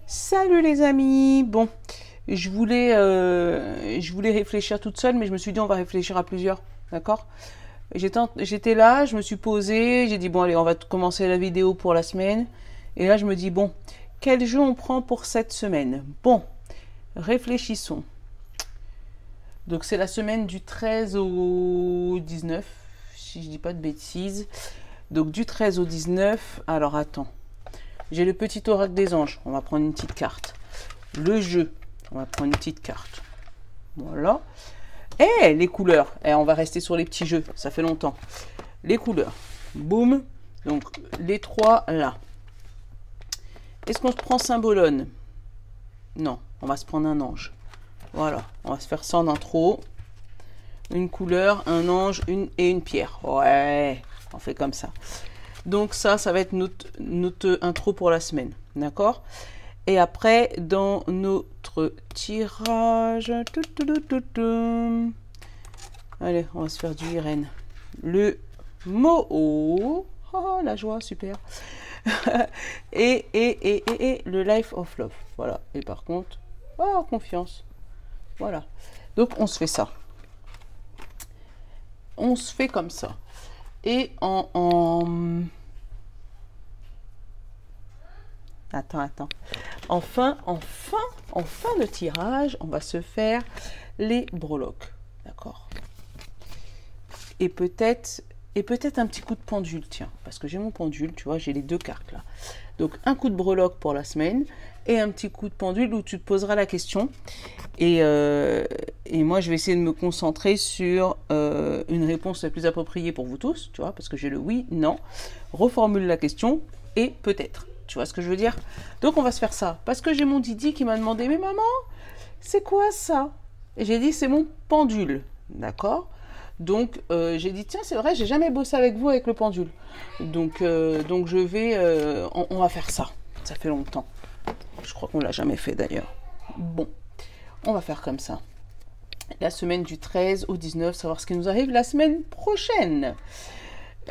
Salut les amis. Bon, je voulais réfléchir toute seule, mais je me suis dit on va réfléchir à plusieurs, d'accord? J'étais là, je me suis posée, j'ai dit bon allez, on va commencer la vidéo pour la semaine. Et là je me dis bon, quel jeu on prend pour cette semaine? Bon, réfléchissons. Donc c'est la semaine du 13 au 19, si je dis pas de bêtises. Donc du 13 au 19, alors attends. J'ai le petit oracle des anges, on va prendre une petite carte. Le jeu, on va prendre une petite carte. Voilà. Et les couleurs, on va rester sur les petits jeux, ça fait longtemps. Les couleurs, boum. Donc les trois là. Est-ce qu'on se prend Symbolone? Non, on va se prendre un ange. Voilà, on va se faire ça en intro. Une couleur, un ange, et une pierre. Ouais, on fait comme ça. Donc ça va être notre intro pour la semaine. D'accord? Et après, dans notre tirage... Allez, on va se faire du Irène. Le Moho. Oh, la joie, super. et le Life of Love. Voilà. Et par contre, oh, confiance. Voilà. Donc, on se fait ça. On se fait comme ça. Et Attends. En fin de tirage, on va se faire les breloques. D'accord? Et peut-être un petit coup de pendule, tiens. Parce que j'ai mon pendule, tu vois, j'ai les deux cartes là. Donc, un coup de breloque pour la semaine et un petit coup de pendule où tu te poseras la question. Et moi, je vais essayer de me concentrer sur une réponse la plus appropriée pour vous tous, tu vois, parce que j'ai le oui, non. Reformule la question et peut-être. Tu vois ce que je veux dire? Donc, on va se faire ça. Parce que j'ai mon Didi qui m'a demandé, mais maman, c'est quoi ça? Et j'ai dit, c'est mon pendule. D'accord? Donc, j'ai dit, tiens, c'est vrai, j'ai jamais bossé avec vous avec le pendule. Donc je vais... on va faire ça. Ça fait longtemps. Je crois qu'on l'a jamais fait d'ailleurs. Bon, on va faire comme ça. La semaine du 13 au 19, savoir ce qui nous arrive la semaine prochaine.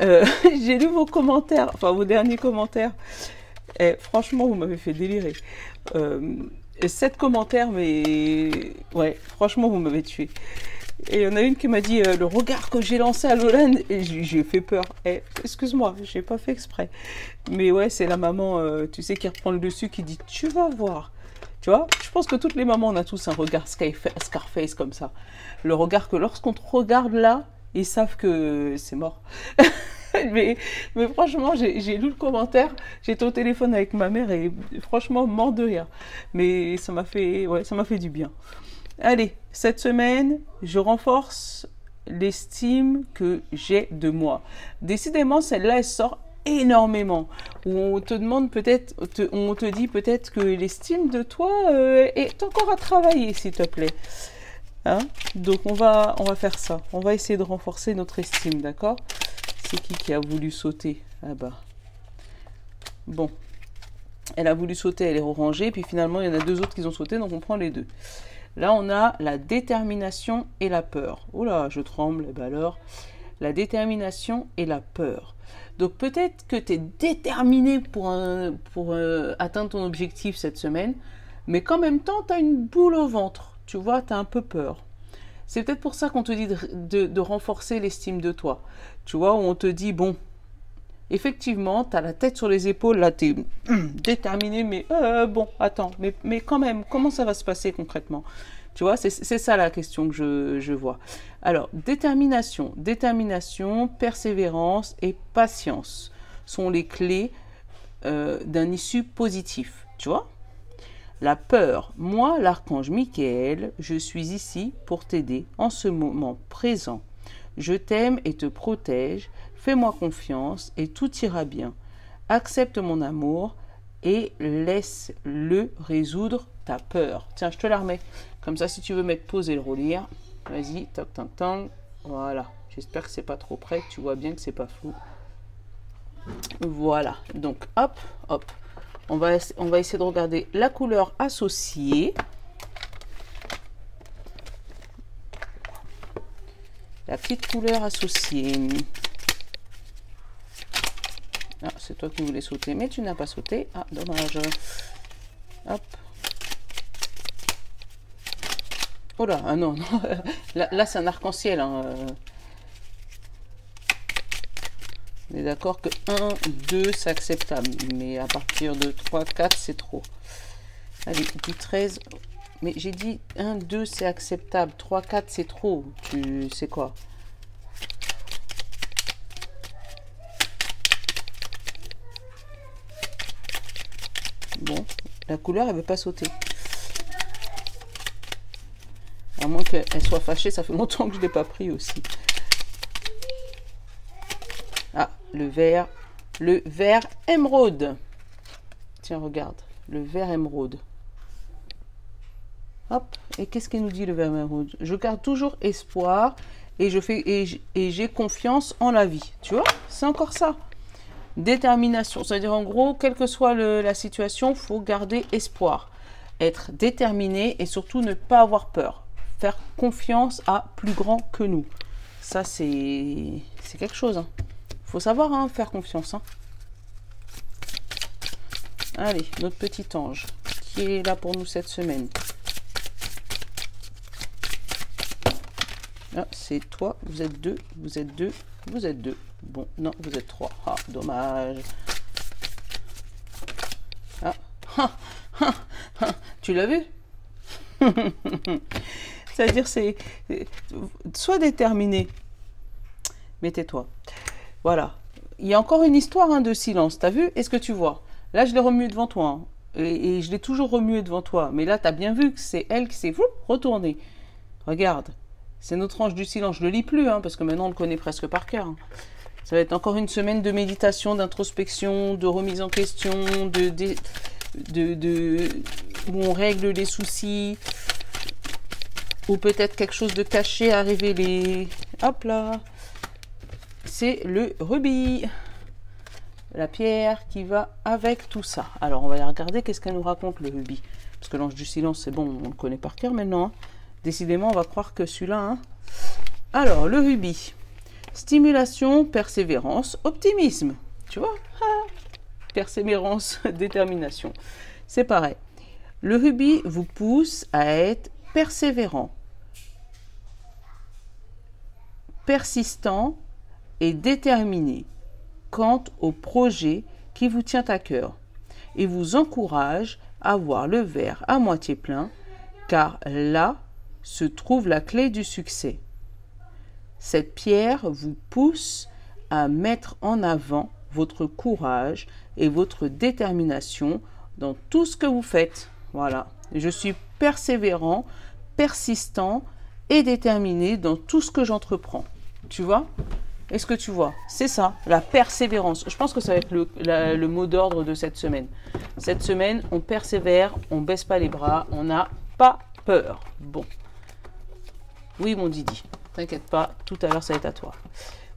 J'ai lu vos commentaires, enfin vos derniers commentaires. Et franchement, vous m'avez fait délirer. 7 commentaires, mais ouais, franchement, vous m'avez tué. Et il y en a une qui m'a dit le regard que j'ai lancé à Lolan, et j'ai fait peur. Excuse-moi, j'ai pas fait exprès. Mais ouais, c'est la maman, tu sais, qui reprend le dessus, qui dit tu vas voir. Tu vois, je pense que toutes les mamans, on a tous un regard Scarface comme ça. Le regard que lorsqu'on te regarde là, ils savent que c'est mort. mais franchement, j'ai lu le commentaire, j'étais au téléphone avec ma mère et franchement, mort de rire. Mais ça m'a fait du bien. Allez, cette semaine, je renforce l'estime que j'ai de moi. Décidément, celle-là, elle sort énormément. Où on te demande peut-être, on te dit peut-être que l'estime de toi est encore à travailler, s'il te plaît. Hein? Donc, on va faire ça. On va essayer de renforcer notre estime, d'accord? C'est qui a voulu sauter? Ah bah. Bon. Elle a voulu sauter, elle est rangée. Puis finalement, il y en a deux autres qui ont sauté, donc on prend les deux. Là, on a la détermination et la peur. Oula, je tremble. Et ben alors, la détermination et la peur. Donc, peut-être que tu es déterminé pour atteindre ton objectif cette semaine, mais qu'en même temps, tu as une boule au ventre. Tu vois, tu as un peu peur. C'est peut-être pour ça qu'on te dit de renforcer l'estime de toi. Tu vois, où on te dit, bon, effectivement, tu as la tête sur les épaules, là, tu es déterminé, mais bon, attends, mais quand même, comment ça va se passer concrètement? Tu vois, c'est ça la question que je vois. Alors, détermination, persévérance et patience sont les clés d'un issue positif, tu vois? La peur, moi, l'archange Michael, je suis ici pour t'aider en ce moment présent. Je t'aime et te protège. Fais-moi confiance et tout ira bien. Accepte mon amour et laisse-le résoudre ta peur. Tiens, je te la remets. Comme ça, si tu veux mettre pause et le relire, vas-y, toc, toc, toc. Voilà. J'espère que c'est pas trop près, que tu vois bien que c'est pas flou. Voilà. Donc, hop, hop. On va essayer de regarder la couleur associée. La petite couleur associée. Ah, c'est toi qui voulais sauter, mais tu n'as pas sauté. Ah, dommage. Hop. Oh là, ah non, non. Là c'est un arc-en-ciel. Hein. On est d'accord que 1, 2, c'est acceptable. Mais à partir de 3, 4, c'est trop. Allez, du 13. Mais j'ai dit 1, 2, c'est acceptable. 3, 4, c'est trop. Tu sais quoi? Bon, la couleur, elle veut pas sauter. À moins qu'elle soit fâchée, ça fait longtemps que je ne l'ai pas pris aussi. Ah, le vert émeraude. Tiens, regarde, le vert émeraude. Hop, et qu'est-ce qu'il nous dit le vert émeraude? Je garde toujours espoir et j'ai confiance en la vie. Tu vois, c'est encore ça. Détermination, c'est-à-dire en gros, quelle que soit la situation, il faut garder espoir. Être déterminé et surtout ne pas avoir peur. Faire confiance à plus grand que nous. Ça, c'est quelque chose. Hein. Faut savoir hein, faire confiance. Hein. Allez, notre petit ange qui est là pour nous cette semaine. Ah, c'est toi, vous êtes deux, vous êtes deux, vous êtes deux. Bon, non, vous êtes trois. Ah, dommage. Ah, tu l'as vu? C'est-à-dire, sois déterminé. Mais tais-toi. Voilà. Il y a encore une histoire hein, de silence. T'as vu? Est-ce que tu vois? Là, je l'ai remué devant toi. Hein. Et je l'ai toujours remué devant toi. Mais là, tu as bien vu que c'est elle qui s'est retournée. Regarde. C'est notre ange du silence. Je ne le lis plus, hein, parce que maintenant, on le connaît presque par cœur. Hein. Ça va être encore une semaine de méditation, d'introspection, de remise en question, où on règle les soucis. Ou peut-être quelque chose de caché à révéler. Hop là. C'est le rubis. La pierre qui va avec tout ça. Alors, on va aller regarder qu'est-ce qu'elle nous raconte, le rubis. Parce que l'ange du silence, c'est bon, on le connaît par cœur maintenant. Hein. Décidément, on va croire que celui-là... Hein. Alors, le rubis. Stimulation, persévérance, optimisme. Tu vois ah. Persévérance, détermination. C'est pareil. Le rubis vous pousse à être persévérant, persistant et déterminé quant au projet qui vous tient à cœur et vous encourage à voir le verre à moitié plein, car là se trouve la clé du succès. Cette pierre vous pousse à mettre en avant votre courage et votre détermination dans tout ce que vous faites. Voilà. Je suis persévérant, persistant et déterminé dans tout ce que j'entreprends. Tu vois? Est-ce que tu vois? C'est ça, la persévérance. Je pense que ça va être le mot d'ordre de cette semaine. Cette semaine, on persévère, on baisse pas les bras, on n'a pas peur. Bon. Oui, mon Didi, t'inquiète pas, tout à l'heure, ça va être à toi.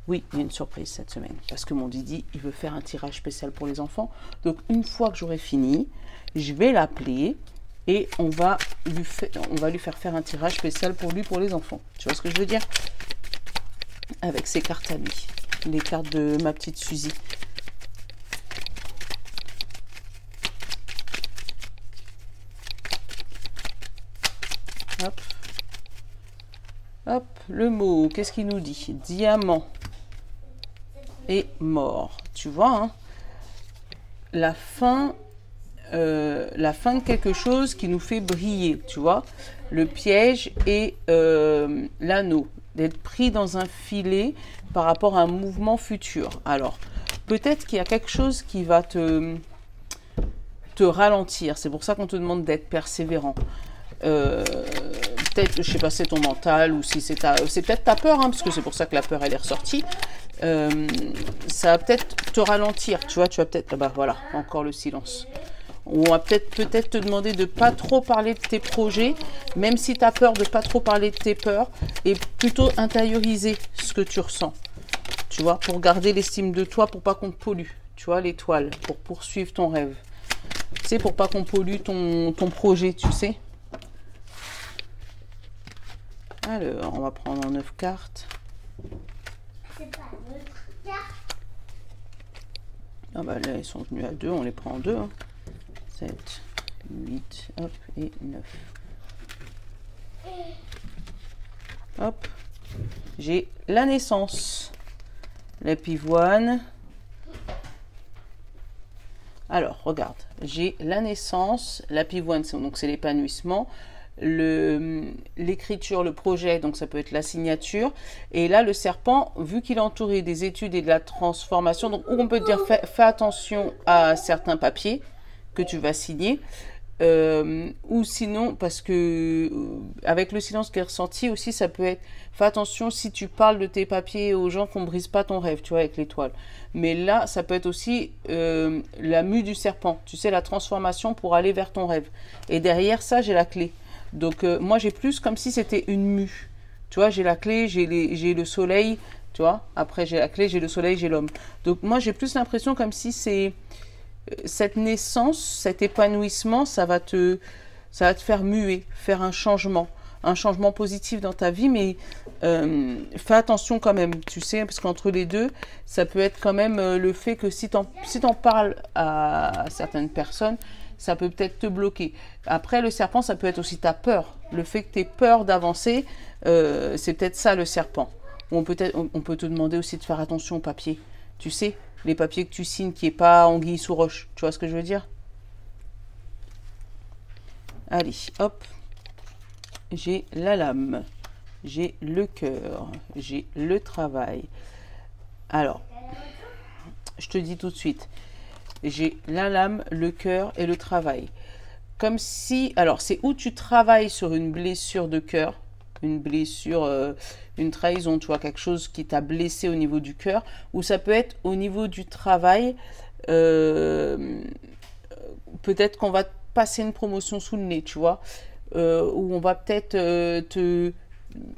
Oui, il y a une surprise cette semaine, parce que mon Didi, il veut faire un tirage spécial pour les enfants. Donc, une fois que j'aurai fini, je vais l'appeler et on va lui faire un tirage spécial pour lui, pour les enfants. Tu vois ce que je veux dire? Avec ses cartes à lui, les cartes de ma petite Suzy. Hop. Hop, le mot, qu'est-ce qu'il nous dit? Diamant et mort. Tu vois, hein, la fin de quelque chose qui nous fait briller, tu vois. Le piège et l'anneau. D'être pris dans un filet par rapport à un mouvement futur. Alors, peut-être qu'il y a quelque chose qui va te ralentir. C'est pour ça qu'on te demande d'être persévérant. Peut-être, je sais pas, c'est ton mental ou si c'est peut-être ta peur, hein, parce que c'est pour ça que la peur elle est ressortie. Ça va peut-être te ralentir, tu vois, tu vas peut-être, bah voilà, encore le silence. On va peut-être te demander de pas trop parler de tes projets, même si tu as peur de pas trop parler de tes peurs, et plutôt intérioriser ce que tu ressens, tu vois, pour garder l'estime de toi, pour pas qu'on te pollue, tu vois, l'étoile, pour poursuivre ton rêve. Tu sais, pour pas qu'on pollue ton projet, tu sais. Alors, on va prendre en 9 cartes. C'est pas notre carte. Ah bah là, ils sont venus à 2, on les prend en 2. Hein. 7, 8, hop, et 9. Hop, j'ai la naissance, la pivoine. Alors, regarde, j'ai la naissance, la pivoine, donc c'est l'épanouissement, l'écriture, le projet, donc ça peut être la signature. Et là, le serpent, vu qu'il est entouré des études et de la transformation, donc on peut dire fais attention à certains papiers que tu vas signer. Ou sinon, parce que avec le silence qui est ressenti aussi, ça peut être fais attention si tu parles de tes papiers aux gens qu'on ne brise pas ton rêve, tu vois, avec l'étoile. Mais là, ça peut être aussi la mue du serpent, tu sais, la transformation pour aller vers ton rêve. Et derrière ça, j'ai la clé. Donc moi, j'ai plus comme si c'était une mue. Tu vois, j'ai la clé, j'ai le soleil, tu vois. Après, j'ai la clé, j'ai le soleil, j'ai l'homme. Donc moi, j'ai plus l'impression comme si c'est cette naissance, cet épanouissement, ça va te faire muer, faire un changement positif dans ta vie, mais fais attention quand même, tu sais, parce qu'entre les deux, ça peut être quand même le fait que si t'en parles à certaines personnes, ça peut peut-être te bloquer. Après, le serpent, ça peut être aussi ta peur, le fait que tu aies peur d'avancer, c'est peut-être ça le serpent. Ou on peut te demander aussi de faire attention aux papiers, tu sais, les papiers que tu signes qui n'est pas anguille sous roche. Tu vois ce que je veux dire? Allez, hop. J'ai la lame. J'ai le cœur. J'ai le travail. Alors, je te dis tout de suite. J'ai la lame, le cœur et le travail. Comme si... Alors, c'est où tu travailles sur une blessure de cœur, une blessure, une trahison, tu vois, quelque chose qui t'a blessé au niveau du cœur, ou ça peut être au niveau du travail, peut-être qu'on va te passer une promotion sous le nez, tu vois, ou on va peut-être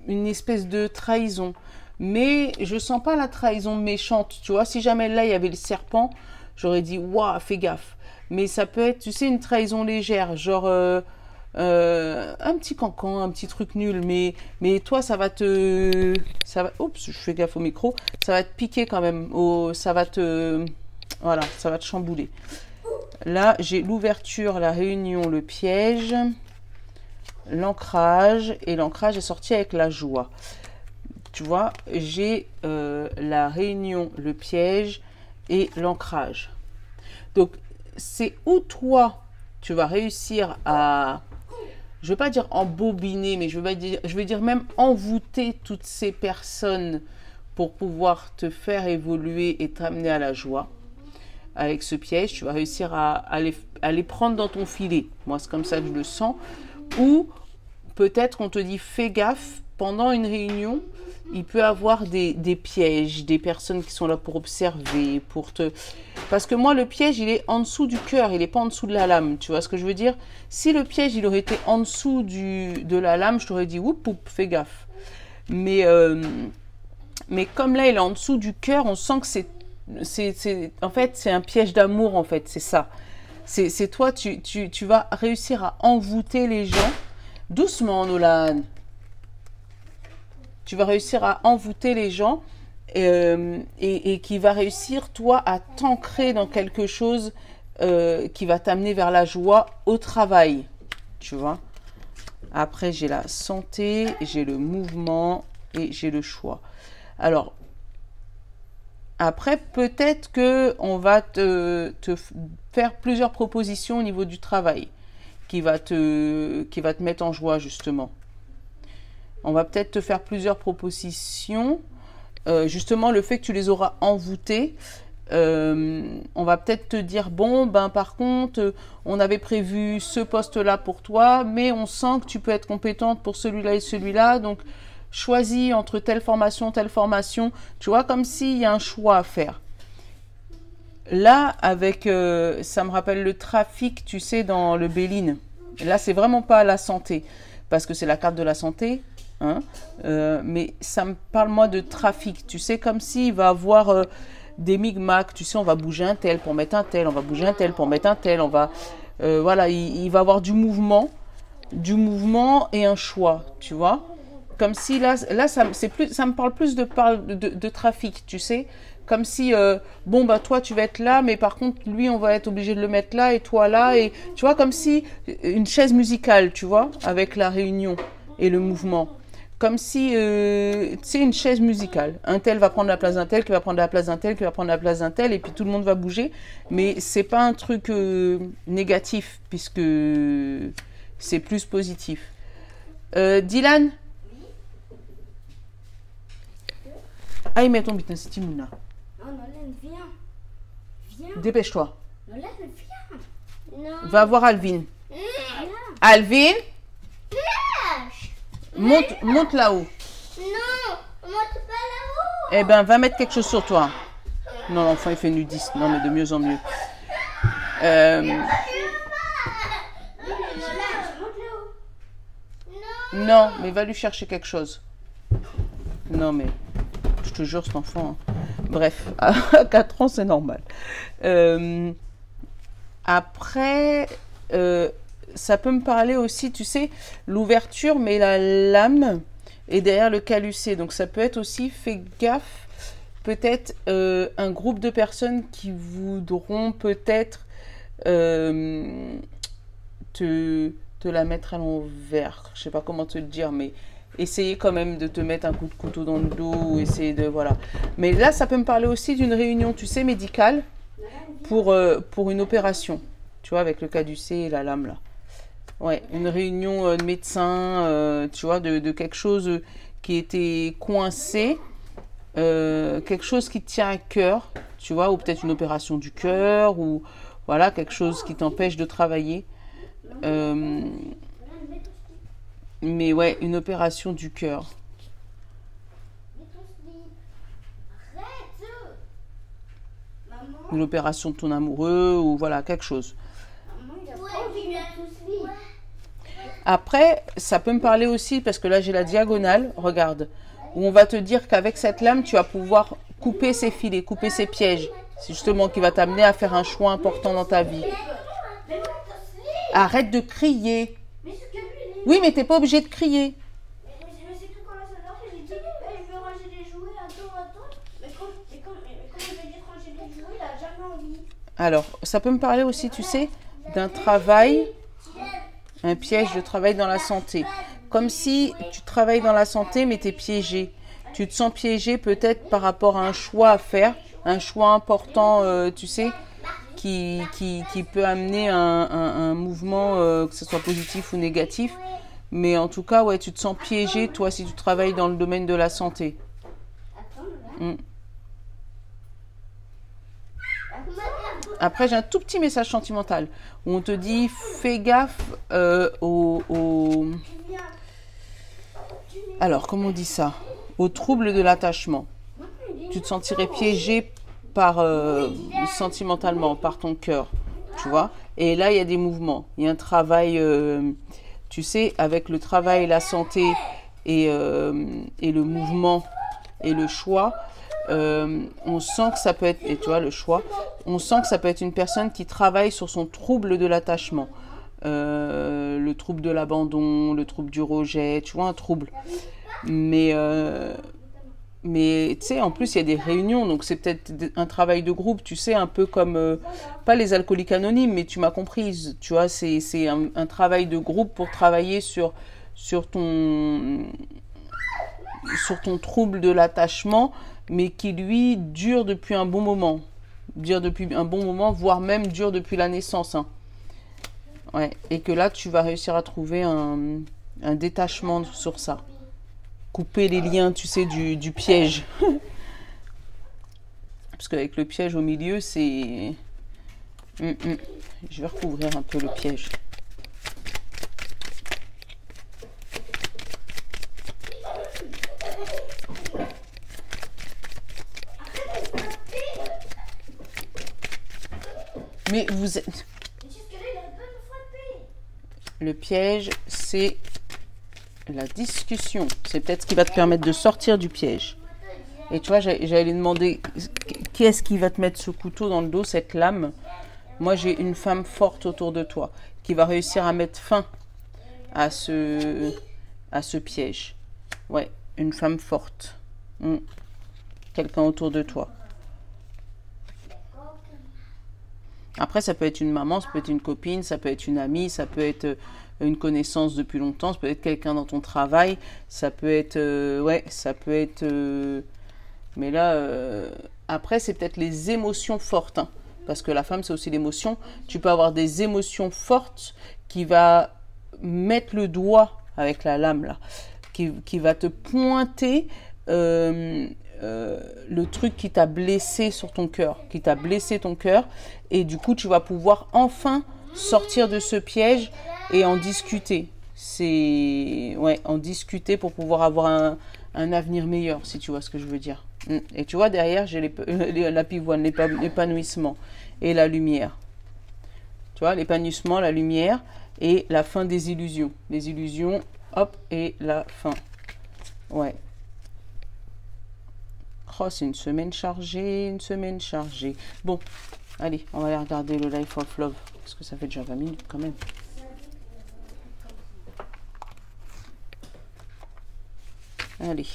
une espèce de trahison, mais je sens pas la trahison méchante, tu vois, si jamais là il y avait le serpent, j'aurais dit, waouh, fais gaffe, mais ça peut être, tu sais, une trahison légère, genre... un petit cancan, un petit truc nul, mais toi ça va oups, je fais gaffe au micro, ça va te piquer quand même, ça va te chambouler. Là j'ai l'ouverture, la réunion, le piège, l'ancrage, et l'ancrage est sorti avec la joie. Tu vois, j'ai la réunion, le piège et l'ancrage. Donc c'est où toi tu vas réussir à, je ne veux pas dire embobiner, mais je veux dire même envoûter toutes ces personnes pour pouvoir te faire évoluer et t'amener à la joie. Avec ce piège, tu vas réussir à les prendre dans ton filet. Moi, c'est comme ça que je le sens. Ou peut-être qu'on te dit, fais gaffe, pendant une réunion, il peut y avoir des pièges, des personnes qui sont là pour observer, pour te... Parce que moi, le piège, il est en dessous du cœur, il n'est pas en dessous de la lame. Tu vois ce que je veux dire? Si le piège, il aurait été en dessous de la lame, je t'aurais dit, oup, fais gaffe. Mais comme là, il est en dessous du cœur, on sent que en fait, c'est un piège d'amour, en fait, c'est ça. C'est toi, tu vas réussir à envoûter les gens. Doucement, Nolan. Tu vas réussir à envoûter les gens et qui va réussir, toi, à t'ancrer dans quelque chose qui va t'amener vers la joie au travail. Tu vois? Après, j'ai la santé, j'ai le mouvement et j'ai le choix. Alors, après, peut-être qu'on va te faire plusieurs propositions au niveau du travail qui va te mettre en joie, justement. On va peut-être te faire plusieurs propositions. Justement, le fait que tu les auras envoûtées, on va peut-être te dire, bon, ben par contre, on avait prévu ce poste-là pour toi, mais on sent que tu peux être compétente pour celui-là et celui-là, donc choisis entre telle formation, tu vois, comme s'il y a un choix à faire. Là, avec, ça me rappelle le trafic, tu sais, dans le Béline. Là, c'est vraiment pas la santé, parce que c'est la carte de la santé. Hein, mais ça me parle moi de trafic, tu sais, comme s'il va avoir des micmacs, tu sais, on va bouger un tel pour mettre un tel, on va bouger un tel pour mettre un tel, on va, voilà, il va avoir du mouvement et un choix, tu vois, comme si là ça me parle plus de trafic, tu sais, Comme si, bon, bah toi, tu vas être là, mais par contre, lui, on va être obligé de le mettre là, et toi là, et tu vois, comme si une chaise musicale, tu vois, avec la réunion et le mouvement. Comme si, c'est une chaise musicale. Un tel va prendre la place d'un tel, qui va prendre la place d'un tel, qui va prendre la place d'un tel, et puis tout le monde va bouger. Mais c'est pas un truc négatif, puisque c'est plus positif. Dylan? Ah, il met ton bitin, c'est Timouna. Non, Nolène, viens. Viens. Dépêche-toi. Nolène, viens. Non. Va voir Alvin. Viens. Alvin, Lâche. monte là-haut. Non, monte pas là-haut. Eh ben, va mettre quelque chose sur toi. Non, l'enfant, il fait nudiste. Non, mais de mieux en mieux. Nolène, monte là-haut. Non. Non, mais va lui chercher quelque chose. Non, mais je te jure, cet enfant. Hein. Bref, à 4 ans, c'est normal. Après, ça peut me parler aussi, tu sais, l'ouverture, mais la lame est derrière le calucet. Donc, ça peut être aussi, fais gaffe, peut-être un groupe de personnes qui voudront peut-être te la mettre à l'envers. Je sais pas comment te le dire, mais essayer quand même de te mettre un coup de couteau dans le dos, ou essayer de... Voilà. Mais là, ça peut me parler aussi d'une réunion, tu sais, médicale pour une opération. Tu vois, avec le caducée et la lame, là. Ouais, une réunion de médecins, tu vois, de quelque chose qui était coincé, quelque chose qui te tient à cœur, tu vois, ou peut-être une opération du cœur, ou voilà, quelque chose qui t'empêche de travailler. Mais ouais, une opération du cœur. Mets ton slip. Arrête. Maman. Une opération de ton amoureux, ou voilà, quelque chose. Maman, il a pas envie de mettre ton slip. Après, ça peut me parler aussi, parce que là j'ai la diagonale, regarde, où on va te dire qu'avec cette lame, tu vas pouvoir couper ses filets, couper ses pièges. C'est justement qui va t'amener à faire un choix important dans ta vie. Mais mets ton slip. Arrête de crier. Mais ce que lui, il est... Oui, mais t'es pas obligé de crier. Mais c'est tout quand la sœur j'ai dit, je veux ranger les jouets, attends. Mais quand il m'a dit de ranger les jouets, il a jamais envie. Alors, ça peut me parler aussi, tu sais, d'un travail, un piège de travail dans la santé. Comme si tu travailles dans la santé, mais tu es piégé. Tu te sens piégé peut-être par rapport à un choix à faire, un choix important, tu sais, qui peut amener un mouvement, que ce soit positif ou négatif. Mais en tout cas, ouais, tu te sens piégé, toi, si tu travailles dans le domaine de la santé. Attends, là. Mm. Après, j'ai un tout petit message sentimental où on te dit fais gaffe Alors, comment on dit ça? Aux troubles de l'attachement. Tu te sentirais piégé par sentimentalement, par ton cœur, tu vois. Et là, il y a des mouvements. Il y a un travail, tu sais, avec le travail, la santé et le mouvement et le choix. On sent que ça peut être, et tu vois, le choix, on sent que ça peut être une personne qui travaille sur son trouble de l'attachement, le trouble de l'abandon, le trouble du rejet, tu vois, un trouble. Mais tu sais, en plus, il y a des réunions, donc c'est peut-être un travail de groupe, tu sais, un peu comme, pas les alcooliques anonymes, mais tu m'as comprise, tu vois, c'est un travail de groupe pour travailler sur ton trouble de l'attachement, mais qui lui dure depuis un bon moment. Dure depuis un bon moment, voire même dure depuis la naissance. Hein. Ouais. Et que là, tu vas réussir à trouver un détachement sur ça. Couper les liens, tu sais, du piège. Parce qu'avec le piège au milieu, c'est... Je vais recouvrir un peu le piège. Mais vous êtes... Le piège, c'est la discussion. C'est peut-être ce qui va te permettre de sortir du piège. Et tu vois, j'allais demander, qui est-ce qui va te mettre ce couteau dans le dos, cette lame? Moi, j'ai une femme forte autour de toi qui va réussir à mettre fin à ce piège. Ouais, une femme forte. Quelqu'un autour de toi. Après, ça peut être une maman, ça peut être une copine, ça peut être une amie, ça peut être une connaissance depuis longtemps, ça peut être quelqu'un dans ton travail, ça peut être... ouais, ça peut être... mais là, après, c'est peut-être les émotions fortes, hein, parce que la femme, c'est aussi l'émotion. Tu peux avoir des émotions fortes qui va mettre le doigt avec la lame, là, qui va te pointer le truc qui t'a blessé sur ton cœur, qui t'a blessé ton cœur, et du coup, tu vas pouvoir enfin sortir de ce piège et en discuter. C'est... ouais, en discuter pour pouvoir avoir un avenir meilleur, si tu vois ce que je veux dire. Et tu vois, derrière, j'ai la pivoine, l'épanouissement et la lumière. Tu vois, l'épanouissement, la lumière et la fin des illusions. Les illusions, hop, et la fin. Ouais. Oh, c'est une semaine chargée, une semaine chargée. Bon, allez, on va aller regarder le Life of Love, parce que ça fait déjà 20 minutes quand même. Allez,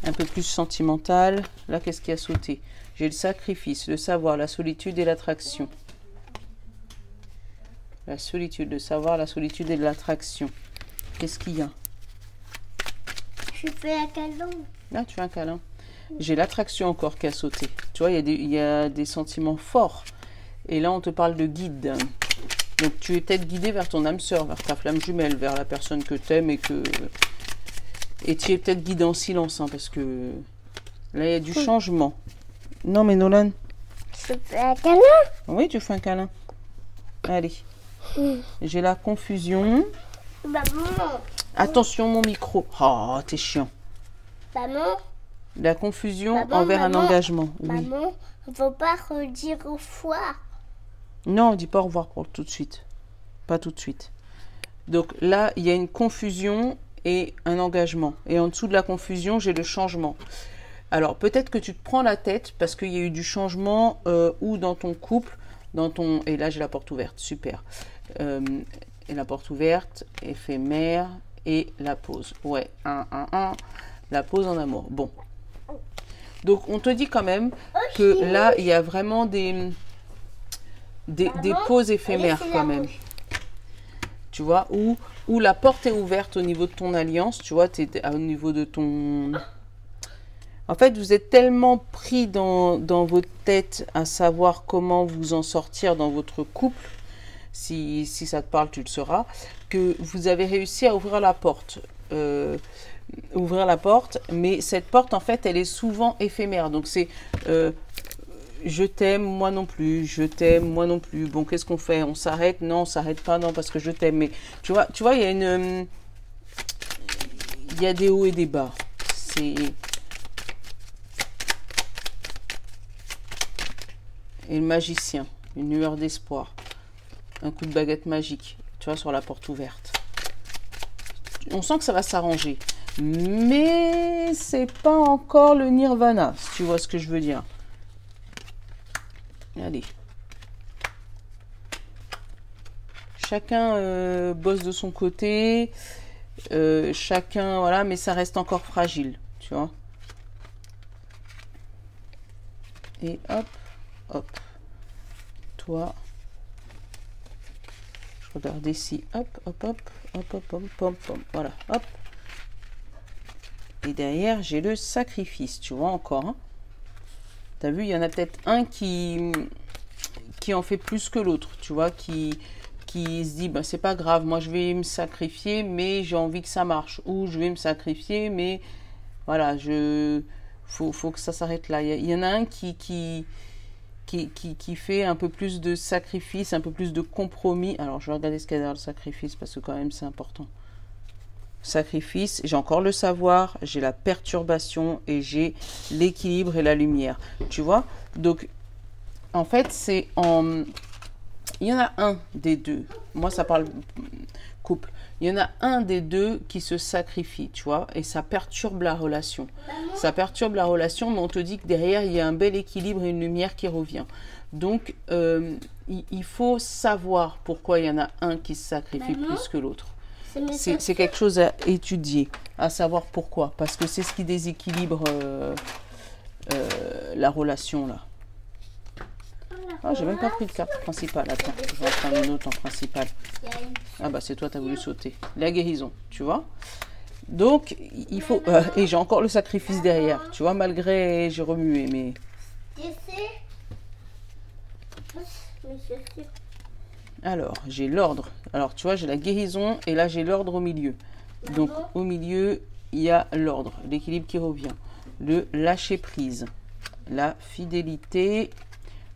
un peu plus sentimental. Là, qu'est-ce qui a sauté? J'ai le sacrifice, le savoir, la solitude et l'attraction. La solitude, le savoir, la solitude et l'attraction. Qu'est-ce qu'il y a? Je fais un câlin. Là, tu fais un câlin. J'ai l'attraction encore qui a sauté. Tu vois, il y a des sentiments forts. Et là, on te parle de guide. Donc, tu es peut-être guidé vers ton âme sœur, vers ta flamme jumelle, vers la personne que tu aimes et que... Et tu es peut-être guidé en silence, hein, parce que là, il y a du changement. Non, mais Nolan. Je fais un câlin. Oui, tu fais un câlin. Allez. J'ai la confusion. Maman. Attention, mon micro. Oh, t'es chiant. Maman. La confusion Maman, envers maman. un engagement. Oui. Maman, on ne faut pas redire au revoir. Non, on dit pas au revoir pour tout de suite. Pas tout de suite. Donc là, il y a une confusion et un engagement. Et en dessous de la confusion, j'ai le changement. Alors, peut-être que tu te prends la tête parce qu'il y a eu du changement ou dans ton couple, dans ton... Et là, j'ai la porte ouverte. Super. Et la porte ouverte, éphémère et la pause. Ouais, la pause en amour. Bon. Donc, on te dit quand même que là, il y a vraiment des pauses éphémères quand même. Tu vois, où la porte est ouverte au niveau de ton alliance, tu vois, tu es au niveau de ton... En fait, vous êtes tellement pris dans votre tête à savoir comment vous en sortir dans votre couple, si ça te parle, tu le sauras, que vous avez réussi à ouvrir la porte. Mais cette porte, en fait, elle est souvent éphémère. Donc, c'est... je t'aime, moi non plus. Je t'aime, moi non plus. Bon, qu'est-ce qu'on fait? On s'arrête? Non, on s'arrête pas, non, parce que je t'aime. Mais tu vois, il y a il y a des hauts et des bas. C'est... Et le magicien, une lueur d'espoir, un coup de baguette magique, tu vois, sur la porte ouverte. On sent que ça va s'arranger. Mais c'est pas encore le nirvana, si tu vois ce que je veux dire. Allez. Chacun bosse de son côté. Chacun, voilà, mais ça reste encore fragile, tu vois. Et hop, hop. Toi. Je regarde ici. Hop, hop, hop, hop, hop, hop, hop, hop. Voilà, hop. Et derrière, j'ai le sacrifice, tu vois, encore. Hein. T'as vu, il y en a peut-être un qui en fait plus que l'autre, tu vois, qui se dit, ben, c'est pas grave, moi je vais me sacrifier, mais j'ai envie que ça marche. Ou je vais me sacrifier, mais voilà, faut que ça s'arrête là. Il y en a un qui fait un peu plus de sacrifice, un peu plus de compromis. Alors, je vais regarder ce qu'il y a derrière le sacrifice, parce que quand même, c'est important. Sacrifice, j'ai encore le savoir, j'ai la perturbation et j'ai l'équilibre et la lumière. Tu vois? Donc, en fait, c'est en... Il y en a un des deux. Moi, ça parle couple. Il y en a un des deux qui se sacrifie, tu vois, et ça perturbe la relation. Ça perturbe la relation, mais on te dit que derrière, il y a un bel équilibre et une lumière qui revient. Donc, il faut savoir pourquoi il y en a un qui se sacrifie plus que l'autre. C'est quelque chose à étudier, à savoir pourquoi. Parce que c'est ce qui déséquilibre la relation, là. Ah, j'ai même pas pris de carte principale. Attends, je vais en prendre une autre en principale. Il y a une... Ah bah c'est toi, t'as voulu sauter. La guérison, tu vois. Donc, il faut... et j'ai encore le sacrifice derrière, tu vois, malgré j'ai remué, mais... Alors, j'ai l'ordre. Alors, tu vois, j'ai la guérison et là, j'ai l'ordre au milieu. Donc, au milieu, il y a l'ordre, l'équilibre qui revient. Le lâcher prise, la fidélité,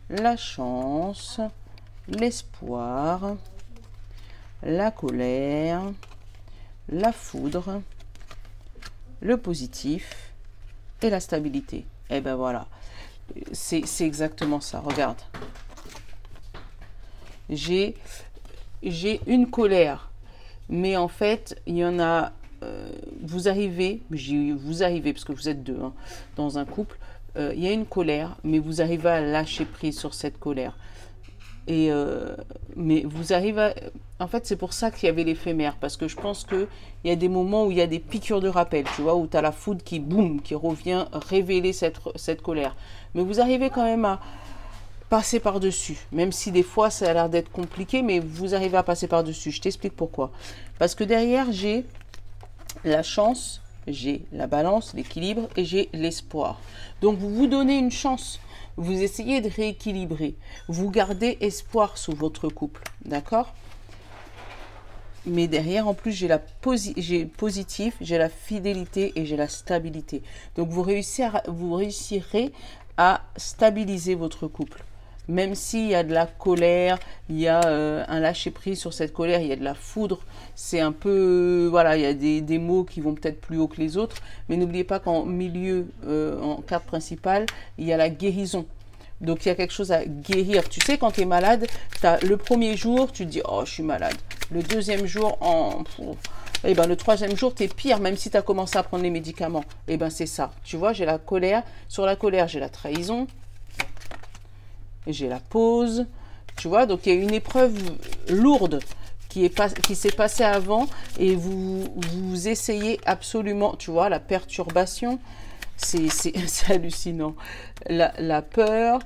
la chance, l'espoir, la colère, la foudre, le positif et la stabilité. Et ben voilà, c'est exactement ça. Regarde. J'ai une colère, mais en fait, il y en a... vous arrivez parce que vous êtes deux hein, dans un couple, il y a une colère, mais vous arrivez à lâcher prise sur cette colère. Et mais vous arrivez à... En fait, c'est pour ça qu'il y avait l'éphémère, parce que je pense qu'il y a des moments où il y a des piqûres de rappel, tu vois, où tu as la foudre qui, boum, qui revient révéler cette colère. Mais vous arrivez quand même à passer par-dessus, même si des fois ça a l'air d'être compliqué, mais vous arrivez à passer par-dessus. Je t'explique pourquoi. Parce que derrière, j'ai la chance, j'ai la balance, l'équilibre, et j'ai l'espoir. Donc vous vous donnez une chance. Vous essayez de rééquilibrer. Vous gardez espoir sur votre couple. D'accord? Mais derrière, en plus, j'ai positif, j'ai la fidélité et j'ai la stabilité. Donc vous réussirez à stabiliser votre couple. Même s'il y a de la colère, il y a un lâcher-prise sur cette colère, il y a de la foudre, c'est un peu... voilà, il y a des mots qui vont peut-être plus haut que les autres, mais n'oubliez pas qu'en milieu, en carte principale, il y a la guérison. Donc, il y a quelque chose à guérir. Tu sais, quand tu es malade, le premier jour, tu te dis « Oh, je suis malade ». Le deuxième jour, et ben, le troisième jour, tu es pire, même si tu as commencé à prendre les médicaments. Et ben, c'est ça. Tu vois, j'ai la colère. Sur la colère, j'ai la trahison. J'ai la pause, tu vois, donc il y a une épreuve lourde qui s'est passée avant et vous essayez absolument, tu vois, la perturbation, c'est hallucinant. La peur,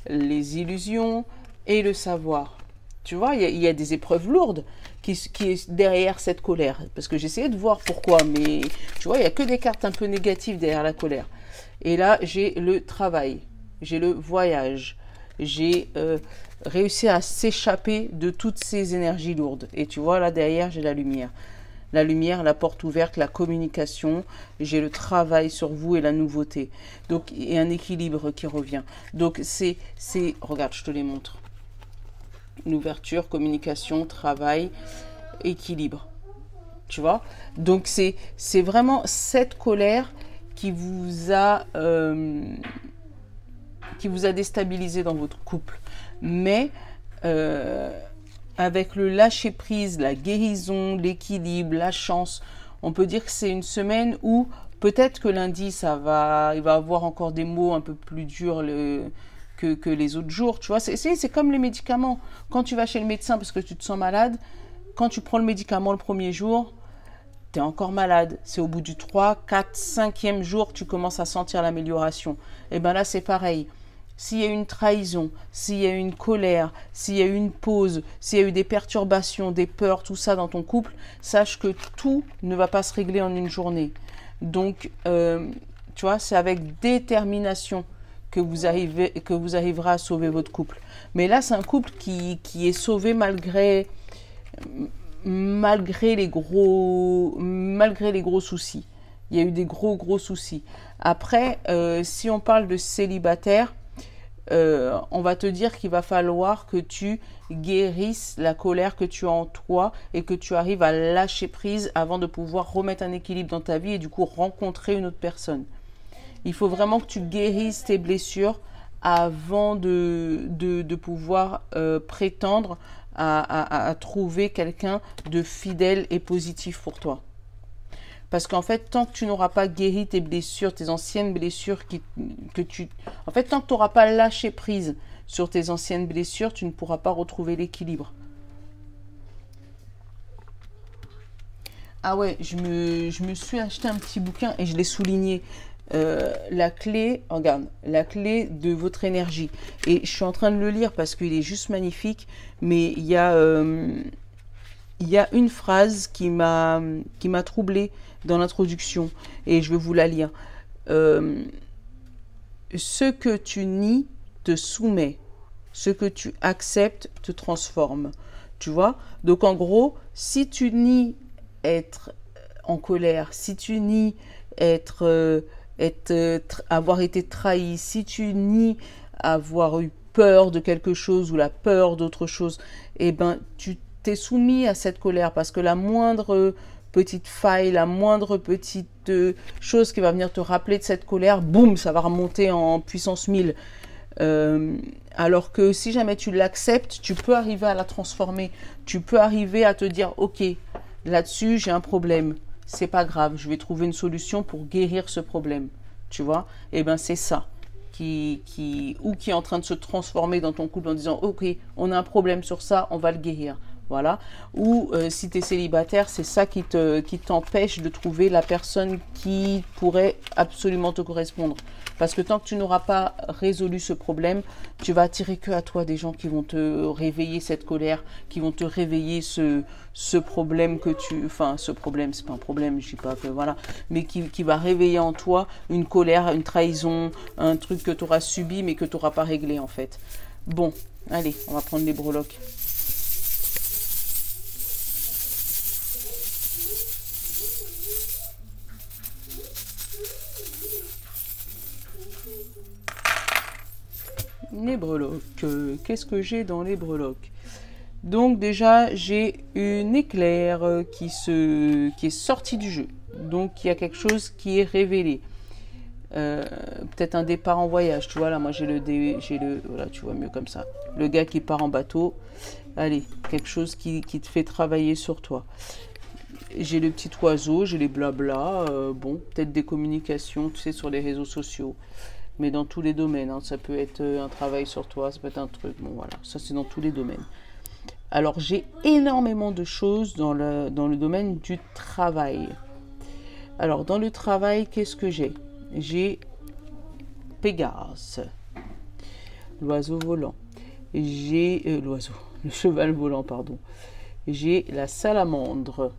les illusions et le savoir. Tu vois, il y a des épreuves lourdes qui est derrière cette colère. Parce que j'essayais de voir pourquoi, mais tu vois, il n'y a que des cartes un peu négatives derrière la colère. Et là, j'ai le travail, j'ai le voyage. J'ai réussi à s'échapper de toutes ces énergies lourdes. Et tu vois, là derrière, j'ai la lumière. La lumière, la porte ouverte, la communication. J'ai le travail sur vous et la nouveauté. Donc, et un équilibre qui revient. Donc, regarde, je te les montre. L'ouverture, communication, travail, équilibre. Tu vois? Donc, c'est vraiment cette colère qui vous a déstabilisé dans votre couple. Mais avec le lâcher-prise, la guérison, l'équilibre, la chance, on peut dire que c'est une semaine où peut-être que lundi, il va avoir encore des mots un peu plus durs que les autres jours. Tu vois, c'est comme les médicaments. Quand tu vas chez le médecin parce que tu te sens malade, quand tu prends le médicament le premier jour, tu es encore malade. C'est au bout du 3, 4, 5e jour que tu commences à sentir l'amélioration. Et bien là, c'est pareil. S'il y a eu une trahison, s'il y a eu une colère, s'il y a eu une pause, s'il y a eu des perturbations, des peurs, tout ça dans ton couple, sache que tout ne va pas se régler en une journée. Donc, tu vois, c'est avec détermination que vous arriverez à sauver votre couple. Mais là, c'est un couple qui est sauvé malgré les gros soucis. Il y a eu des gros soucis. Après, si on parle de célibataire, on va te dire qu'il va falloir que tu guérisses la colère que tu as en toi et que tu arrives à lâcher prise avant de pouvoir remettre un équilibre dans ta vie et du coup rencontrer une autre personne. Il faut vraiment que tu guérisses tes blessures avant de pouvoir prétendre à trouver quelqu'un de fidèle et positif pour toi. Parce qu'en fait, tant que tu n'auras pas guéri tes blessures, tes anciennes blessures, en fait, tant que tu n'auras pas lâché prise sur tes anciennes blessures, tu ne pourras pas retrouver l'équilibre. Ah ouais, je me suis acheté un petit bouquin et je l'ai souligné. la clé, regarde, la clé de votre énergie. Et je suis en train de le lire parce qu'il est juste magnifique, mais il y a une phrase qui m'a troublée dans l'introduction et je vais vous la lire. Ce que tu nies te soumet, ce que tu acceptes te transforme. Tu vois? Donc en gros, si tu nies être en colère, si tu nies avoir été trahi, si tu nies avoir eu peur de quelque chose ou la peur d'autre chose, eh ben tu t'es soumis à cette colère parce que la moindre petite faille, la moindre petite chose qui va venir te rappeler de cette colère, boum, ça va remonter en puissance 1000. Alors que si jamais tu l'acceptes, tu peux arriver à la transformer. Tu peux arriver à te dire, ok, là-dessus j'ai un problème. C'est pas grave, je vais trouver une solution pour guérir ce problème. Tu vois? Et ben c'est ça qui est en train de se transformer dans ton couple en disant, ok, on a un problème sur ça, on va le guérir. Voilà. Ou si tu es célibataire, c'est ça qui t'empêche de trouver la personne qui pourrait absolument te correspondre. Parce que tant que tu n'auras pas résolu ce problème, tu vas attirer que à toi des gens qui vont te réveiller cette colère, qui vont te réveiller ce problème que tu... Enfin, ce problème, c'est pas un problème, je dis pas que voilà, mais qui va réveiller en toi une colère, une trahison, un truc que tu auras subi mais que tu n'auras pas réglé en fait. Bon, allez, on va prendre les breloques. Les breloques, qu'est-ce que j'ai dans les breloques? Donc déjà j'ai une éclair qui est sortie du jeu, donc il y a quelque chose qui est révélé, peut-être un départ en voyage, tu vois là moi j'ai le voilà, tu vois mieux comme ça, le gars qui part en bateau. Allez, quelque chose qui te fait travailler sur toi. J'ai le petit oiseau, j'ai les blabla, bon, peut-être des communications, tu sais, sur les réseaux sociaux. Mais dans tous les domaines, hein. Ça peut être un travail sur toi, ça peut être un truc, bon voilà, ça c'est dans tous les domaines. Alors j'ai énormément de choses dans le domaine du travail. Alors dans le travail, qu'est-ce que j'ai? J'ai Pégase, l'oiseau volant. J'ai le cheval volant, pardon. J'ai la salamandre,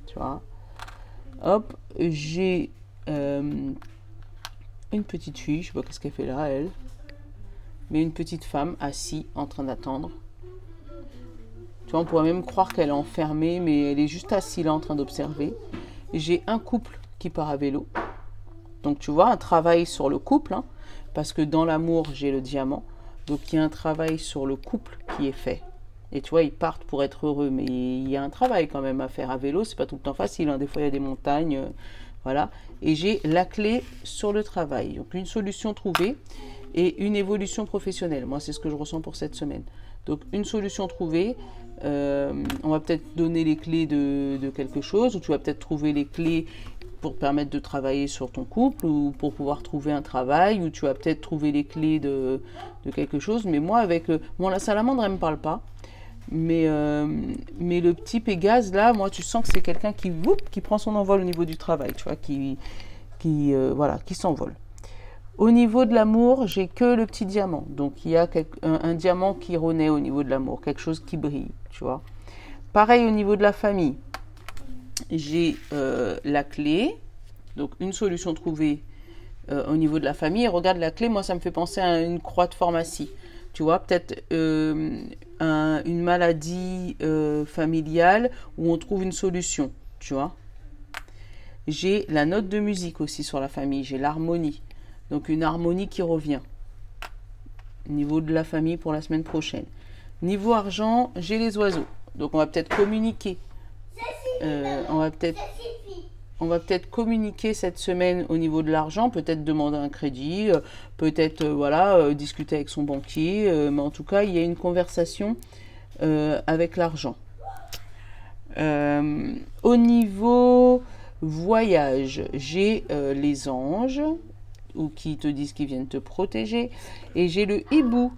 tu vois. Hop, j'ai une petite fille, je sais pas qu'est-ce qu'elle fait là, elle. Mais une petite femme assise en train d'attendre. Tu vois, on pourrait même croire qu'elle est enfermée, mais elle est juste assise là en train d'observer. J'ai un couple qui part à vélo. Donc tu vois, un travail sur le couple, hein, parce que dans l'amour, j'ai le diamant. Donc il y a un travail sur le couple qui est fait. Et tu vois, ils partent pour être heureux, mais il y a un travail quand même à faire à vélo, c'est pas tout le temps facile, hein. Des fois il y a des montagnes, voilà. Et j'ai la clé sur le travail, donc une solution trouvée et une évolution professionnelle. Moi, c'est ce que je ressens pour cette semaine. Donc une solution trouvée, on va peut-être donner les clés de quelque chose, ou tu vas peut-être trouver les clés pour te permettre de travailler sur ton couple, ou pour pouvoir trouver un travail, ou tu vas peut-être trouver les clés de quelque chose. Mais moi, avec bon, la salamandre, elle me parle pas. Mais le petit Pégase, là, moi, tu sens que c'est quelqu'un qui prend son envol au niveau du travail, tu vois, voilà, qui s'envole. Au niveau de l'amour, j'ai que le petit diamant. Donc, il y a un diamant qui renaît au niveau de l'amour, quelque chose qui brille, tu vois. Pareil au niveau de la famille. J'ai la clé, donc une solution trouvée au niveau de la famille. Et regarde la clé, moi, ça me fait penser à une croix de pharmacie. Tu vois, peut-être une maladie familiale où on trouve une solution, tu vois. J'ai la note de musique aussi sur la famille, j'ai l'harmonie. Donc une harmonie qui revient. Niveau de la famille pour la semaine prochaine. Niveau argent, j'ai les oiseaux. Donc on va peut-être communiquer. On va peut-être communiquer cette semaine au niveau de l'argent, peut-être demander un crédit, peut-être voilà, discuter avec son banquier, mais en tout cas, il y a une conversation avec l'argent. Au niveau voyage, j'ai les anges, ou qui te disent qu'ils viennent te protéger, et j'ai le hibou,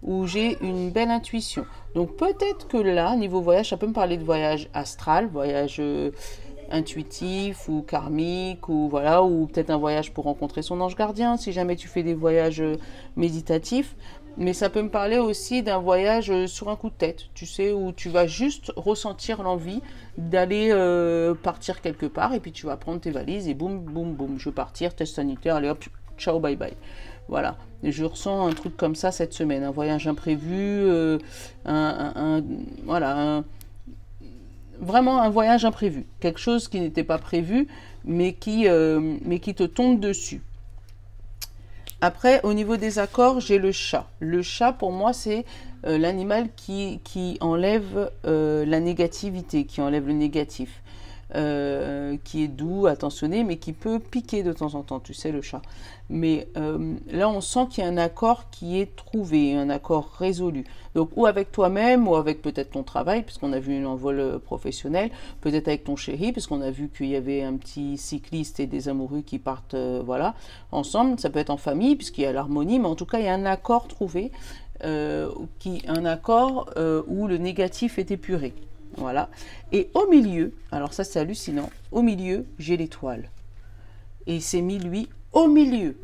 où j'ai une belle intuition. Donc peut-être que là, niveau voyage, ça peut me parler de voyage astral, voyage intuitif ou karmique, ou voilà, ou peut-être un voyage pour rencontrer son ange gardien, si jamais tu fais des voyages méditatifs. Mais ça peut me parler aussi d'un voyage sur un coup de tête, tu sais, où tu vas juste ressentir l'envie d'aller partir quelque part, et puis tu vas prendre tes valises et boum, boum, boum, je veux partir, test sanitaire, allez hop, ciao, bye bye. Voilà, et je ressens un truc comme ça cette semaine, un voyage imprévu, voilà, vraiment un voyage imprévu, quelque chose qui n'était pas prévu, mais qui te tombe dessus. Après, au niveau des accords, j'ai le chat. Le chat, pour moi, c'est l'animal qui enlève la négativité, qui enlève le négatif, qui est doux, attentionné, mais qui peut piquer de temps en temps, tu sais, le chat. Mais là, on sent qu'il y a un accord qui est trouvé, un accord résolu. Donc, ou avec toi-même, ou avec peut-être ton travail, puisqu'on a vu une envol professionnelle, peut-être avec ton chéri, puisqu'on a vu qu'il y avait un petit cycliste et des amoureux qui partent, voilà, ensemble. Ça peut être en famille, puisqu'il y a l'harmonie, mais en tout cas, il y a un accord trouvé, un accord où le négatif est épuré. Voilà. Et au milieu, alors ça c'est hallucinant, au milieu, j'ai l'étoile. Et il s'est mis, lui, au milieu.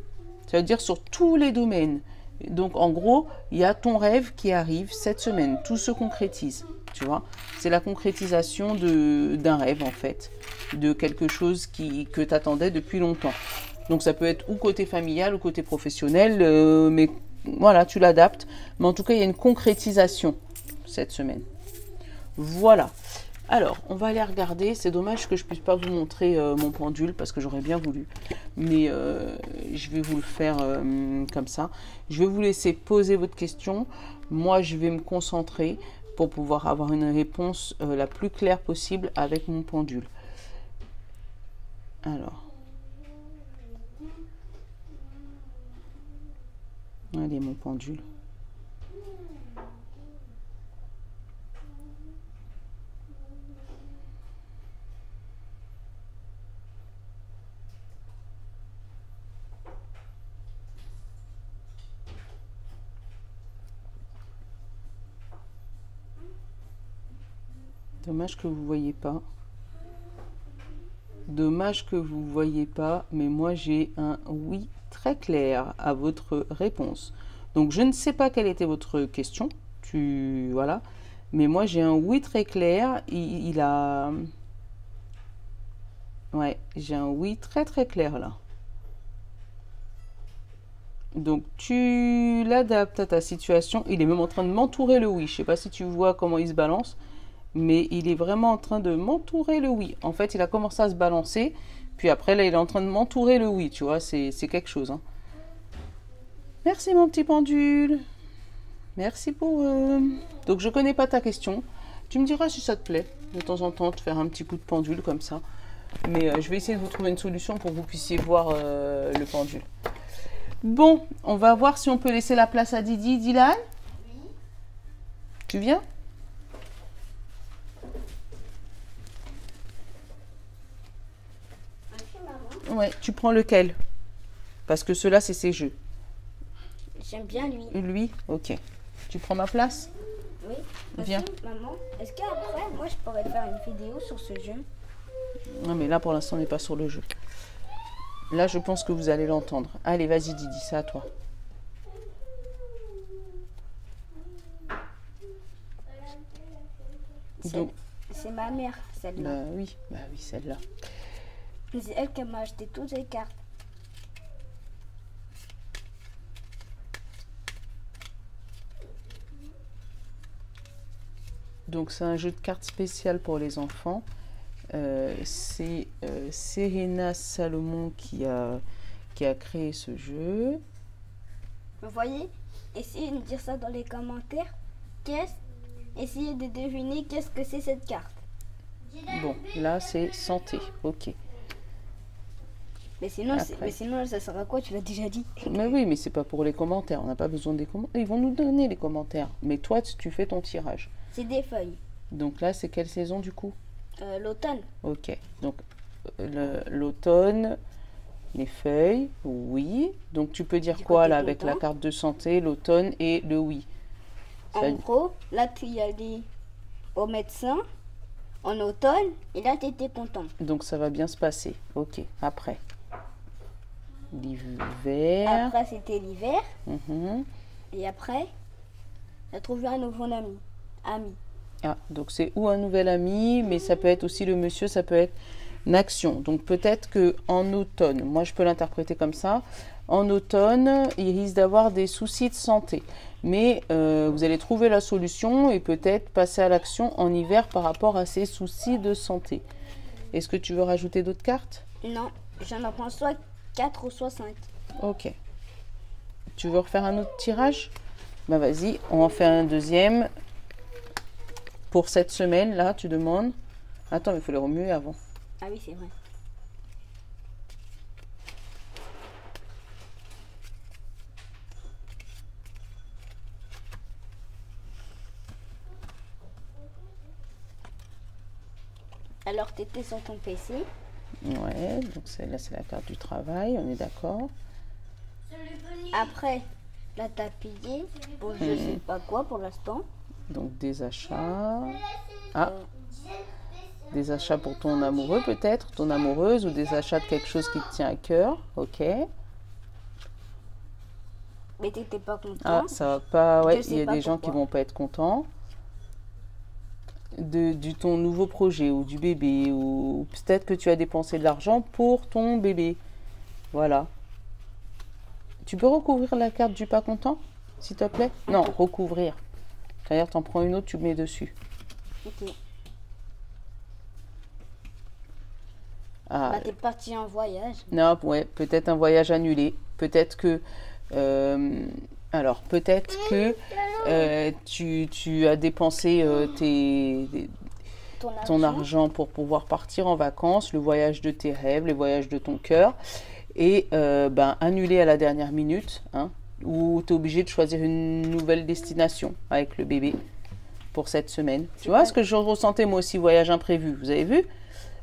Ça veut dire sur tous les domaines. Donc, en gros, il y a ton rêve qui arrive cette semaine. Tout se concrétise, tu vois. C'est la concrétisation d'un rêve, en fait. De quelque chose que tu attendais depuis longtemps. Donc, ça peut être ou côté familial ou côté professionnel. Mais voilà, tu l'adaptes. Mais en tout cas, il y a une concrétisation cette semaine. Voilà. Alors, on va aller regarder. C'est dommage que je ne puisse pas vous montrer mon pendule parce que j'aurais bien voulu. Mais je vais vous le faire comme ça. Je vais vous laisser poser votre question. Moi, je vais me concentrer pour pouvoir avoir une réponse la plus claire possible avec mon pendule. Alors. Allez, mon pendule. Dommage que vous voyez pas. Dommage que vous voyez pas, mais moi j'ai un oui très clair à votre réponse. Donc je ne sais pas quelle était votre question. Voilà. Mais moi j'ai un oui très clair. Il a. Ouais, j'ai un oui très très clair là. Donc tu l'adaptes à ta situation. Il est même en train de m'entourer le oui. Je sais pas si tu vois comment il se balance. Mais il est vraiment en train de m'entourer le oui. En fait, il a commencé à se balancer. Puis après, là, il est en train de m'entourer le oui. Tu vois, c'est quelque chose. Hein. Merci, mon petit pendule. Merci pour... Donc, je ne connais pas ta question. Tu me diras si ça te plaît, de temps en temps, de faire un petit coup de pendule comme ça. Mais je vais essayer de vous trouver une solution pour que vous puissiez voir le pendule. Bon, on va voir si on peut laisser la place à Didi. Dylan ? Oui. Tu viens ? Ouais, tu prends lequel? Parce que ceux-là, c'est ses jeux. J'aime bien lui. Lui? Ok. Tu prends ma place? Oui. Viens. Maman, est-ce qu'après, moi, je pourrais faire une vidéo sur ce jeu? Non, mais là, pour l'instant, on n'est pas sur le jeu. Là, je pense que vous allez l'entendre. Allez, vas-y, Didi, c'est à toi. C'est ma mère, celle-là. Bah oui, celle-là. C'est elle qui m'a acheté toutes les cartes. Donc, c'est un jeu de cartes spécial pour les enfants. C'est Serena Salomon qui a créé ce jeu. Vous voyez? Essayez de me dire ça dans les commentaires. Essayez de deviner qu'est-ce que c'est cette carte. Bon, là, c'est santé. Ok. Mais sinon, ça sert à quoi? Tu l'as déjà dit. Mais oui, mais c'est pas pour les commentaires. On n'a pas besoin des commentaires. Ils vont nous donner les commentaires. Mais toi, tu fais ton tirage. C'est des feuilles. Donc là, c'est quelle saison du coup? L'automne. Ok. Donc l'automne, les feuilles, oui. Donc tu peux dire quoi là avec la carte de santé, l'automne et le oui? En gros, là, tu y allais au médecin en automne et là, tu étais content. Donc ça va bien se passer. Ok, après. L'hiver. Après, c'était l'hiver. Mhm. Et après, tu as trouvé un nouveau ami. Ah, donc c'est ou un nouvel ami, mais ça peut être aussi le monsieur, ça peut être une action. Donc peut-être que en automne, moi je peux l'interpréter comme ça, en automne, il risque d'avoir des soucis de santé. Mais vous allez trouver la solution et peut-être passer à l'action en hiver par rapport à ces soucis de santé. Est-ce que tu veux rajouter d'autres cartes? Non, j'en apprends soit 4 ou soit 5. Ok. Tu veux refaire un autre tirage? Bah vas-y, on en fait un deuxième. Pour cette semaine, là, tu demandes. Attends, mais il faut les remuer avant. Ah oui, c'est vrai. Alors, tu étais sur ton PC. Ouais, donc celle-là, c'est la carte du travail, on est d'accord. Après, là, tu as payé pour je sais pas quoi pour l'instant. Donc des achats. Ah, des achats pour ton amoureux peut-être, ton amoureuse, ou des achats de quelque chose qui te tient à cœur. Ok. Mais tu n'étais pas content. Ah, ça va pas. Ouais, Je sais il y a pas des gens qui pourquoi. vont pas être contents. Du ton nouveau projet ou du bébé, ou peut-être que tu as dépensé de l'argent pour ton bébé. Voilà. Tu peux recouvrir la carte du pas content, s'il te plaît? Non, recouvrir. C'est-à-dire, t'en prends une autre, tu mets dessus. Ok. Ah, Bah, t'es parti en voyage. non, ouais, peut-être un voyage annulé. Peut-être que. Alors, peut-être que tu as dépensé ton argent pour pouvoir partir en vacances, le voyage de tes rêves, les voyages de ton cœur, et annulé à la dernière minute, hein, ou tu es obligé de choisir une nouvelle destination avec le bébé pour cette semaine. Tu vois ce que je ressentais moi aussi, voyage imprévu, vous avez vu?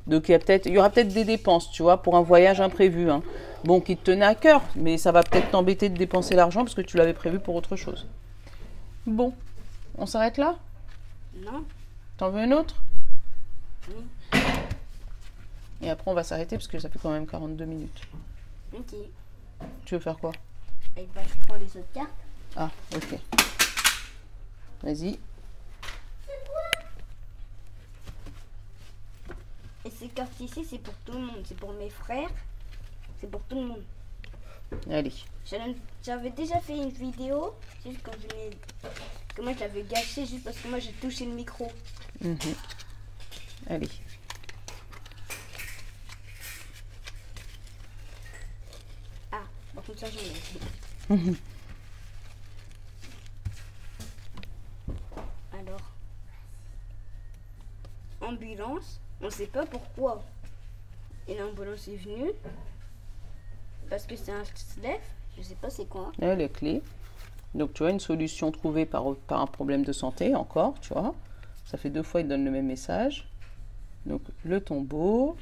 Donc il y aura peut-être des dépenses, tu vois, pour un voyage imprévu, hein. Bon, qui te tenait à cœur, mais ça va peut-être t'embêter de dépenser l'argent parce que tu l'avais prévu pour autre chose. Bon, on s'arrête là? Non. T'en veux une autre? Oui. Et après on va s'arrêter parce que ça fait quand même 42 minutes. Ok. Tu veux faire quoi? Et bah, je prends les autres cartes. Ah, ok. Vas-y. Et ces cartes ici, c'est pour tout le monde. C'est pour mes frères. C'est pour tout le monde. Allez. J'avais déjà fait une vidéo. Juste que moi, je l'avais gâché juste parce que moi, j'ai touché le micro. Mhm. Allez. Ah, par contre, ça, j'en ai. Alors, ambulance, on ne sait pas pourquoi. Et l'ambulance est venue. Parce que c'est un SLEF, je sais pas c'est quoi. Là, les clés. Donc, tu vois, une solution trouvée par un problème de santé, encore, tu vois. Ça fait 2 fois, il donne le même message. Donc, le tombeau.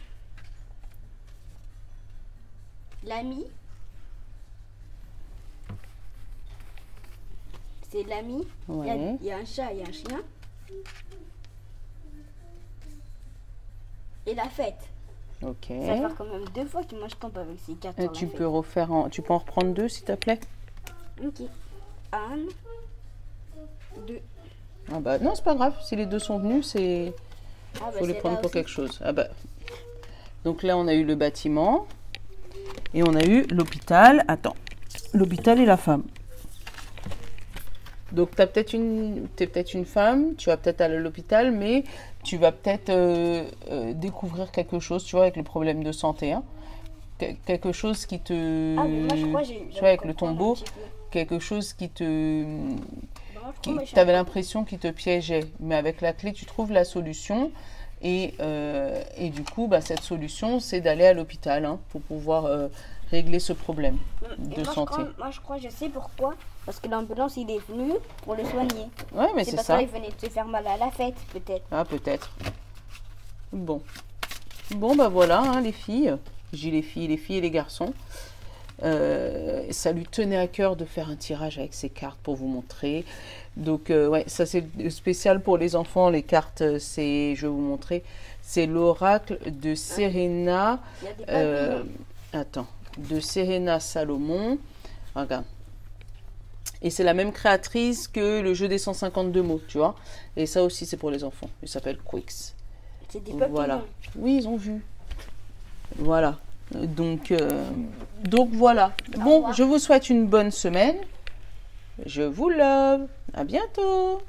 L'ami. C'est l'ami. Ouais. Il y a un chat et un chien. Et la fête. Ok. Ça va faire quand même 2 fois que moi je tombe avec ces cartes. sur la Tu fête. peux refaire tu peux en reprendre 2, s'il te plaît? Ok. 1, 2. Ah bah non, c'est pas grave. Si les 2 sont venus, c'est... Ah, faut les c'est prendre là pour aussi. quelque chose. Ah bah. Donc là, on a eu le bâtiment. Et on a eu l'hôpital. Attends. L'hôpital et la femme. Donc, t'es peut-être une femme, tu vas peut-être aller à l'hôpital, mais tu vas peut-être découvrir quelque chose, tu vois, avec le problème de santé. Hein. Quelque chose qui te... Ah, mais moi je crois que tu vois, avec le tombeau, quelque chose qui te... Tu avais l'impression qu'il te piégeait. Mais avec la clé, tu trouves la solution. Et du coup, bah, cette solution, c'est d'aller à l'hôpital, hein, pour pouvoir régler ce problème de santé. Moi je crois, je sais pourquoi. Parce que l'ambulance il est venu pour le soigner. Ouais, mais c'est ça. Parce qu'il venait de se faire mal à la fête, peut-être. Ah, peut-être. Bon. Bon, bah voilà, hein, les filles. J'ai les filles et les garçons. Ça lui tenait à cœur de faire un tirage avec ces cartes pour vous montrer. Donc, ouais, ça c'est spécial pour les enfants. Les cartes, je vais vous montrer. C'est l'oracle de Serena. Il y a des papillons. Attends, de Serena Salomon. Regarde. Et c'est la même créatrice que le jeu des 152 mots, tu vois. Et ça aussi, c'est pour les enfants. Il s'appelle Quix. C'est des papillons. Voilà. Oui, ils ont vu. Voilà. Donc voilà. Bon, je vous souhaite une bonne semaine. Je vous love. À bientôt.